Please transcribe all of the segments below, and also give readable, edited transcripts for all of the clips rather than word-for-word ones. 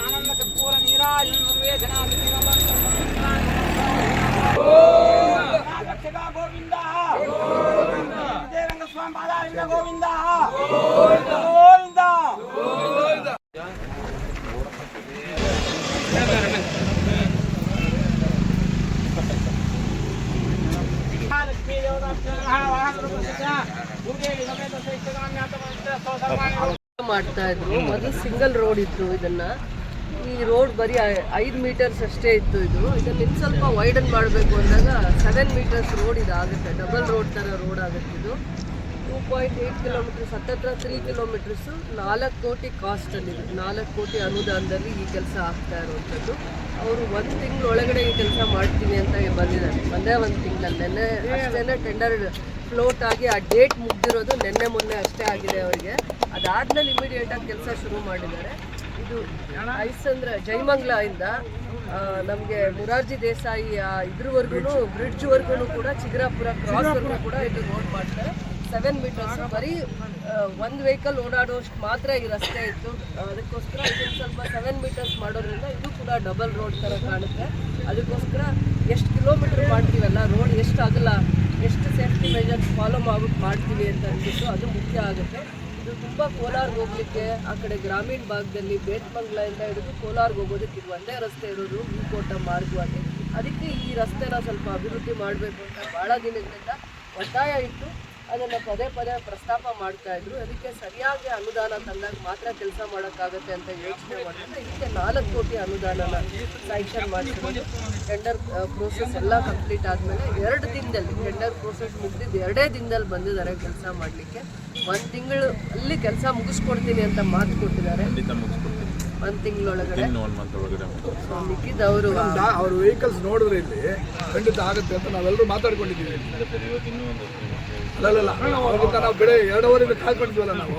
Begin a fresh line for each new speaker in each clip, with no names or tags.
आनंद कर्पूर नीराज गोविंद विजयरंग स्वामी पादारविंद गोविंद गोविंद
ಮಾಡ್ತಾ ಇದ್ರು. ಮೊದಲು ಸಿಂಗಲ್ ರೋಡ್ ಇತ್ತು. ಇದನ್ನ ಈ ರೋಡ್ ಬರೀ 5 ಮೀಟರ್ಸ್ ಅಷ್ಟೇ ಇತ್ತು. ಇದನ್ನ ಇನ್ನು ಸ್ವಲ್ಪ ವೈಡನ್ ಮಾಡಬೇಕು ಅಂದಾಗ 7 ಮೀಟರ್ಸ್ ರೋಡ್ ಇದಾಗುತ್ತೆ. ಡಬಲ್ ರೋಡ್ ಥರ ರೋಡ್ ಆಗುತ್ತೆ. ಇದು 2.8 ಕಿಲೋಮೀಟರ್ಸ್, ಹತ್ತತ್ರ 3 ಕಿಲೋಮೀಟರ್ಸು. 4 ಕೋಟಿ ಕಾಸ್ಟಲ್ಲಿ, 4 ಕೋಟಿ ಅನುದಾನದಲ್ಲಿ ಈ ಕೆಲಸ ಆಗ್ತಾ ಇರುವಂಥದ್ದು. ಅವರು 1 ತಿಂಗಳೊಳಗಡೆ ಈ ಕೆಲಸ ಮಾಡ್ತೀನಿ ಅಂತ ಬಂದಿದ್ದಾರೆ. ಒಂದೇ 1 ತಿಂಗಳಲ್ಲಿ ನೆನ್ನೆ ಅಷ್ಟೇ ಟೆಂಡರ್ ಫ್ಲೋಟ್ ಆಗಿ ಆ ಡೇಟ್ ಮುಗ್ದಿರೋದು ನಿನ್ನೆ ಮೊನ್ನೆ ಅಷ್ಟೇ ಆಗಿದೆ ಅವರಿಗೆ. ಅದಾದ್ಮೇಲೆ ಇಮಿಡಿಯೇಟಾಗಿ ಕೆಲಸ ಶುರು ಮಾಡಿದ್ದಾರೆ. ಇದು ಐಸಂದ್ರ ಜಯಮಂಗ್ಲ ಇಂದ ನಮಗೆ ಮುರಾರ್ಜಿ ದೇಸಾಯಿ ಇದ್ರವರೆಗೂ ಬ್ರಿಡ್ಜ್ವರೆಗೂ ಕೂಡ ಚಿಗರಾಪುರ ಕ್ರಾಸ್ವರೆಗೂ ಕೂಡ ಇದು ರೋಡ್ ಮಾಡ್ತಾರೆ. 7 ಮೀಟರ್ಸ್ ಬರೀ ಒಂದು ವೆಹಿಕಲ್ ಓಡಾಡೋಷ್ಟು ಮಾತ್ರ ಈ ರಸ್ತೆ ಇತ್ತು. ಅದಕ್ಕೋಸ್ಕರ ಇದನ್ನು ಸ್ವಲ್ಪ 7 ಮೀಟರ್ಸ್ ಮಾಡೋದ್ರಿಂದ ಇದು ಕೂಡ ಡಬಲ್ ರೋಡ್ ಥರ ಕಾಣುತ್ತೆ. ಅದಕ್ಕೋಸ್ಕರ ಎಷ್ಟು ಕಿಲೋಮೀಟರ್ ಮಾಡ್ತೀವಲ್ಲ, ರೋಡ್ ಎಷ್ಟು ಆಗಲ್ಲ, ಎಷ್ಟು ಸೇಫ್ಟಿ ಮೆಜರ್ಸ್ ಫಾಲೋ ಮಾಡ್ತೀವಿ ಅಂತ ಅಂದ್ಬಿಟ್ಟು ಅದು ಮುಖ್ಯ ಆಗುತ್ತೆ. ಇದು ತುಂಬ ಕೋಲಾರ್ಗೆ ಹೋಗಲಿಕ್ಕೆ, ಆ ಕಡೆ ಗ್ರಾಮೀಣ ಭಾಗದಲ್ಲಿ ಬೇತ್ಮಂಗ್ಲಿಂದ ಹಿಡಿದು ಕೋಲಾರ್ಗೆ ಹೋಗೋದಕ್ಕೆ ಇದು ಒಂದೇ ರಸ್ತೆ ಇರೋದು, ಹೂಕೋಟ ಮಾರ್ಗವಾಗಿ. ಅದಕ್ಕೆ ಈ ರಸ್ತೆನ ಸ್ವಲ್ಪ ಅಭಿವೃದ್ಧಿ ಮಾಡಬೇಕು ಅಂತ ಭಾಳ ದಿನದಿಂದ ಒತ್ತಾಯ ಇತ್ತು. ಅದನ್ನು ಪದೇ ಪದೇ ಪ್ರಸ್ತಾಪ ಮಾಡ್ತಾಯಿದ್ರು. ಅದಕ್ಕೆ ಸರಿಯಾಗಿ ಅನುದಾನ ತಂದಾಗ ಮಾತ್ರ ಕೆಲಸ ಮಾಡೋಕ್ಕಾಗತ್ತೆ ಅಂತ ಯೋಚನೆ ಮಾಡಿದ್ರೆ ಇದಕ್ಕೆ 4 ಕೋಟಿ ಅನುದಾನನ ಸ್ಯಾಂಕ್ಷನ್ ಮಾಡಿರೋದು. ಟೆಂಡರ್ ಪ್ರೋಸೆಸ್ ಎಲ್ಲ ಕಂಪ್ಲೀಟ್ ಆದಮೇಲೆ 2 ದಿನದಲ್ಲಿ ಟೆಂಡರ್ ಪ್ರೋಸೆಸ್ ಮುಗಿದಿದ್ದು 2 ದಿನದಲ್ಲಿ ಬಂದಿದ್ದಾರೆ ಕೆಲಸ ಮಾಡಲಿಕ್ಕೆ. 1 ತಿಂಗಳು ಅಲ್ಲಿ ಕೆಲಸ ಮುಗಿಸ್ಕೊಡ್ತೀನಿ ಅಂತ ಮಾತು ಕೊಟ್ಟಿದ್ದಾರೆ. 1 ತಿಂಗಳೊಳಗಡೆ ಮಿಕ್ಕಿದವರು
ಅವ್ರ ವೆಹಿಕಲ್ಸ್ ನೋಡಿದ್ರೆ ಇಲ್ಲಿ ಖಂಡಿತ ಆಗುತ್ತೆ ಅಂತ ನಾವೆಲ್ಲರೂ ಮಾತಾಡ್ಕೊಂಡಿದ್ದೀವಿ. ಅಲ್ಲಲ್ಲ ನಾವು ಬೆಳೆ 2 ಅವರಿಂದ ಕಾಯ್ಕೊಂಡಿದ್ವಲ್ಲ ನಾವು.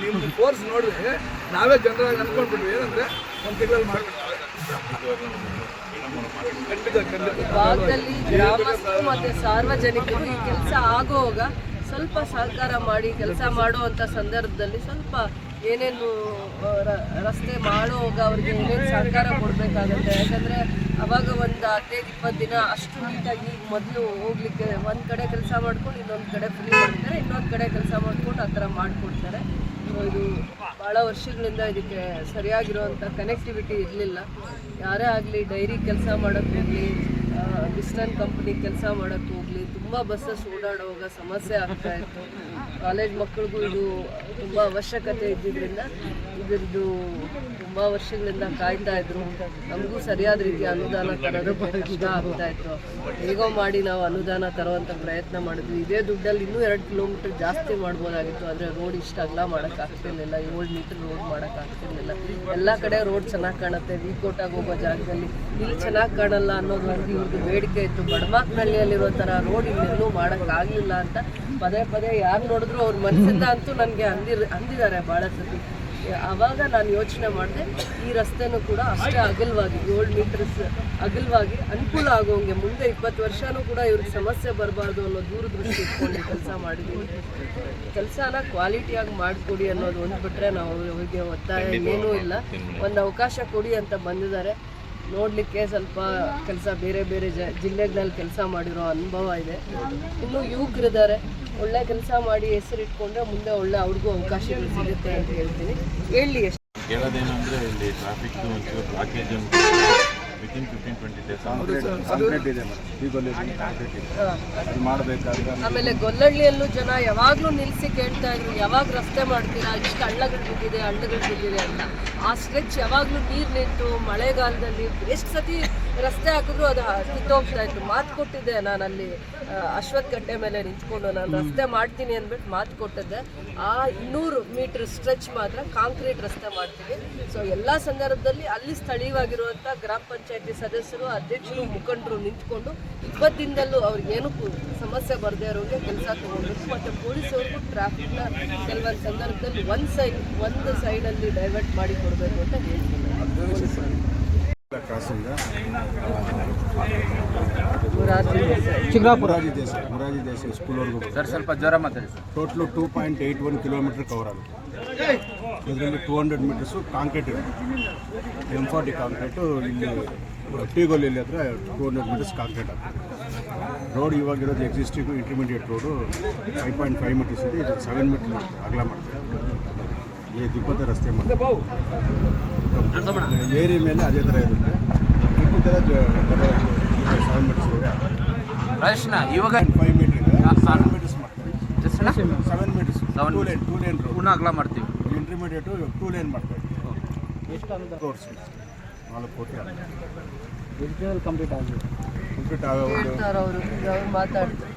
ನಿಮ್ಮ ಫೋರ್ಸ್ ನೋಡಿದ್ರೆ ನಾವೇ ಜನರಾಗಿ ಅನ್ಕೊಂಡ್ಬಿಟ್ವಿ ಏನಂದ್ರೆ 1 ತಿಂಗಳಲ್ಲಿ ಮಾಡ್ಬಿಟ್ಟು
ಭಾಗದಲ್ಲಿ ಗ್ರಾಮಸ್ಥರು ಮತ್ತು ಸಾರ್ವಜನಿಕರು ಈ ಕೆಲಸ ಆಗುವಾಗ ಸ್ವಲ್ಪ ಸಹಕಾರ ಮಾಡಿ ಕೆಲಸ ಮಾಡುವಂಥ ಸಂದರ್ಭದಲ್ಲಿ ಸ್ವಲ್ಪ ಏನೇನು ರಸ್ತೆ ಮಾಡುವಾಗ ಅವ್ರಿಗೆ ಏನೇನು ಸಹಕಾರ ಕೊಡಬೇಕಾಗತ್ತೆ. ಯಾಕಂದರೆ ಅವಾಗ ಒಂದು 15-20 ದಿನ ಅಷ್ಟು ನೀಟಾಗಿ ಮೊದಲು ಹೋಗ್ಲಿಕ್ಕೆ ಒಂದು ಕಡೆ ಕೆಲಸ ಮಾಡ್ಕೊಂಡು ಇನ್ನೊಂದು ಕಡೆ ಫ್ರೀ ಮಾಡ್ತಾರೆ, ಇನ್ನೊಂದು ಕಡೆ ಕೆಲಸ ಮಾಡ್ಕೊಂಡು ಆ ಥರ ಮಾಡಿಕೊಡ್ತಾರೆ. ಇದು ಭಾಳ ವರ್ಷಗಳಿಂದ ಇದಕ್ಕೆ ಸರಿಯಾಗಿರುವಂಥ ಕನೆಕ್ಟಿವಿಟಿ ಇರಲಿಲ್ಲ. ಯಾರೇ ಆಗಲಿ ಡೈರಿ ಕೆಲಸ ಮಾಡೋಕ್ಕೆ ಹೋಗಲಿ, ಬಿಸ್ಟನ್ ಕಂಪ್ನಿ ಕೆಲಸ ಮಾಡೋಕ್ಕೆ ಹೋಗಲಿ, ತುಂಬ ಬಸ್ಸಸ್ ಓಡಾಡುವಾಗ ಸಮಸ್ಯೆ ಆಗ್ತಾಯಿತ್ತು. ಕಾಲೇಜ್ ಮಕ್ಕಳಿಗೂ ಇದು ತುಂಬ ಅವಶ್ಯಕತೆ ಇದ್ದಿದ್ದರಿಂದ ಇದರದ್ದು ತುಂಬ ವರ್ಷಗಳಿಂದ ಕಾಯ್ತಾ ಇದ್ರು. ನಮಗೂ ಸರಿಯಾದ ರೀತಿ ಅನುದಾನ ತರೋದು ಕಷ್ಟ ಆಗ್ತಾಯಿತ್ತು. ಹೇಗೋ ಮಾಡಿ ನಾವು ಅನುದಾನ ತರುವಂಥ ಪ್ರಯತ್ನ ಮಾಡಿದ್ವಿ. ಇದೇ ದುಡ್ಡಲ್ಲಿ ಇನ್ನೂ 2 ಕಿಲೋಮೀಟರ್ ಜಾಸ್ತಿ ಮಾಡ್ಬೋದಾಗಿತ್ತು. ಆದರೆ ರೋಡ್ ಇಷ್ಟ ಅಗಲ ಮಾಡೋಕ್ಕಾಗ್ತಿರ್ಲಿಲ್ಲ, 7 ಮೀಟರ್ ರೋಡ್ ಮಾಡೋಕ್ಕಾಗ್ತಿರ್ಲಿಲ್ಲ. ಎಲ್ಲ ಕಡೆ ರೋಡ್ ಚೆನ್ನಾಗಿ ಕಾಣುತ್ತೆ, ವಿಕೋಟಾಗಿ ಹೋಗೋ ಜಾಗದಲ್ಲಿ ಇಲ್ಲಿ ಚೆನ್ನಾಗಿ ಕಾಣಲ್ಲ ಅನ್ನೋದು ಒಂದು ಇವ್ರದ್ದು ಬೇಡಿಕೆ ಇತ್ತು. ಬಡಮಾಕ್ನಹಳ್ಳಿಯಲ್ಲಿರೋ ಥರ ರೋಡ್ ಇನ್ನೆಲ್ಲೂ ಮಾಡೋಕ್ಕಾಗಲಿಲ್ಲ ಅಂತ ಪದೇ ಪದೇ ಯಾರು ನೋಡಿದ್ರು ಅವ್ರ ಮನಸ್ಸಿಂದ ಅಂತೂ ನನಗೆ ಅಂದಿದ್ದಾರೆ ಭಾಳ ಸತಿ. ಆವಾಗ ನಾನು ಯೋಚನೆ ಮಾಡಿದೆ, ಈ ರಸ್ತೆನೂ ಕೂಡ ಅಷ್ಟೇ ಅಗಲವಾಗಿ 7 ಮೀಟರ್ಸ್ ಅಗಲವಾಗಿ ಅನುಕೂಲ ಆಗೋಂಗೆ ಮುಂದೆ 20 ವರ್ಷನೂ ಕೂಡ ಇವ್ರಿಗೆ ಸಮಸ್ಯೆ ಬರಬಾರ್ದು ಅನ್ನೋ ದೂರದೃಷ್ಟಿ ಇಟ್ಕೊಂಡು ಕೆಲಸ ಮಾಡಿದ್ದೀವಿ. ಕೆಲಸನ ಕ್ವಾಲಿಟಿಯಾಗಿ ಮಾಡಿಕೊಡಿ ಅನ್ನೋದು ಒಂದು ಬಿಟ್ಟರೆ ನಾವು ಅವ್ರಿಗೆ ಒತ್ತಾಯ ಏನೂ ಇಲ್ಲ. ಒಂದು ಅವಕಾಶ ಕೊಡಿ ಅಂತ ಬಂದಿದ್ದಾರೆ. ನೋಡಲಿಕ್ಕೆ ಸ್ವಲ್ಪ ಕೆಲಸ ಬೇರೆ ಬೇರೆ ಜಿಲ್ಲೆಗಳಲ್ಲಿ ಕೆಲಸ ಮಾಡಿರೋ ಅನುಭವ ಇದೆ. ಇನ್ನೂ ಯುವಕರಿದ್ದಾರೆ, ಒಳ್ಳೆ ಕೆಲಸ ಮಾಡಿ ಹೆಸರಿಟ್ಕೊಂಡ್ರೆ ಮುಂದೆ ಒಳ್ಳೆ ಅವ್ರಿಗೂ ಅವಕಾಶಗಳು ಸಿಗುತ್ತೆ ಅಂತ ಹೇಳ್ತೀನಿ. ಹೇಳಿ
ಕೇಳೋದೇನು ಅಂದರೆ ಇಲ್ಲಿ ಟ್ರಾಫಿಕ್ ಒಂಚೂರು ಬ್ಲಾಕೇಜ್ ವಿತಿನ್ 15-20 ಡೇಸ್
ಕಾಂಕ್ರೀಟ್
ಇದೆ ಮೇಡಮ್. ಈ ಗೊಲ್ಲಳ್ಳಿ ಕಾಂಕ್ರೀಟ್ ಇದೆ, ಅದು ಮಾಡಬೇಕಾದ್ರೆ
ಆಮೇಲೆ ಗೊಲ್ಲಹಳ್ಳಿಯಲ್ಲೂ ಜನ ಯಾವಾಗಲೂ ನಿಲ್ಲಿಸಿ ಕೇಳ್ತಾ ಇದ್ರು, ಯಾವಾಗ ರಸ್ತೆ ಮಾಡ್ತೀರಾ, ಇಷ್ಟು ಹಳ್ಳಗಳು ಬಿದ್ದಿದೆ ಅಂತ. ಆ ಸ್ಟ್ರೆಚ್ ಯಾವಾಗಲೂ ನೀರು ನಿಂತು ಮಳೆಗಾಲದಲ್ಲಿ ಎಷ್ಟು ಸತಿ ರಸ್ತೆ ಹಾಕಿದ್ರು ಅದು ಕಿತ್ತೋಗ್ತಾ ಇತ್ತು. ಮಾತು ಕೊಟ್ಟಿದ್ದೆ ನಾನು ಅಲ್ಲಿ ಅಶ್ವತ್ಥ ಕಟ್ಟೆ ಮೇಲೆ ನಿಂತ್ಕೊಂಡು, ನಾನು ರಸ್ತೆ ಮಾಡ್ತೀನಿ ಅಂದ್ಬಿಟ್ಟು ಮಾತು ಕೊಟ್ಟಿದ್ದೆ. ಆ 200 ಮೀಟರ್ ಸ್ಟ್ರೆಚ್ ಮಾತ್ರ ಕಾಂಕ್ರೀಟ್ ರಸ್ತೆ ಮಾಡ್ತೀವಿ. ಸೊ ಎಲ್ಲ ಸಂದರ್ಭದಲ್ಲಿ ಅಲ್ಲಿ ಸ್ಥಳೀಯವಾಗಿರುವಂಥ ಗ್ರಾಮ ಪಂಚಾಯತಿ ಸದಸ್ಯರು, ಅಧ್ಯಕ್ಷರು, ಮುಖಂಡರು ನಿಂತ್ಕೊಂಡು 20 ದಿನದಲ್ಲೂ ಅವ್ರಿಗೇನು ಸಮಸ್ಯೆ ಬರದೇ ಇರೋರಿಗೆ ಕೆಲಸ ತಗೊಂಡ್ಬೇಕು. ಮತ್ತು ಪೊಲೀಸವ್ರಿಗೂ ಟ್ರಾಫಿಕ್ನ ಕೆಲವೊಂದು ಸಂದರ್ಭದಲ್ಲಿ ಒಂದು ಸೈಡಲ್ಲಿ ಡೈವರ್ಟ್ ಮಾಡಿ ಕೊಡಬೇಕು ಅಂತ ಹೇಳ್ತೀನಿ.
ಕ್ರಾಸಿಂದ
ಚಿಕ್ಕಬಳ್ಳಾಪುರ
ಮುರಾರ್ಜಿ ದೇಸಾಯಿ ಸ್ಕೂಲ್ವರೆಗೂ ಸರ್ ಸ್ವಲ್ಪ ಜ್ವರ ಮಾತಾಡಿ ಸರ್. ಟೋಟ್ಲು 2.81 ಕಿಲೋಮೀಟರ್ ಕವರ್ ಆಗುತ್ತೆ. ಇದರಲ್ಲಿ 200 ಮೀಟರ್ಸು ಕಾಂಕ್ರೀಟ್ ಇರುತ್ತೆ, M40 ಕಾಂಕ್ರೀಟು. ಇಲ್ಲಿ ಟೀಗೋಲಿ ಹತ್ರ 200 ಮೀಟರ್ಸ್ ಕಾಂಕ್ರೀಟ್ ಆಗ್ತದೆ. ರೋಡ್ ಇವಾಗಿರೋದು ಎಕ್ಸಿಸ್ಟಿಂಗು ಇಂಟರ್ಮೀಡಿಯೇಟ್ ರೋಡು 5.5 ಮೀಟರ್ಸ್ ಇದೆ, ಇದು 7 ಮೀಟರ್ ಅಗಲ ಮಾಡ್ತಾರೆ. ಈ ದಿಬ್ಬದ ರಸ್ತೆ ಮಾಡ್ತಾರೆ. ಏರಿ ಮೇಲೆ ಅದೇ ಥರ ಇರುತ್ತೆ. ಈ ಥರ 7 ಮೀಟರ್ಸ್ ಇದೆ. ಇವಾಗ 5 ಮೀಟರ್ ಇದೆ, 7 ಮೀಟರ್ಸ್ ಮಾಡ್ತಾರೆ. 7 ಮೀಟರ್ಸ್ 2 ಲೇನ್ ರೋಡ್ ಪುನಃ ಅಗಲ ಮಾಡ್ತೀವಿ. ಇಂಟರ್ಮೀಡಿಯೇಟು 2 ಲೇನ್ ಮಾಡ್ತಾರೆ. ರೋಡ್ಸ್ 4 ಕೋಟಿ ಕಂಪ್ಲೀಟ್ ಆಗೋದು
ಅವರು ಮಾತಾಡ್ತಾರೆ.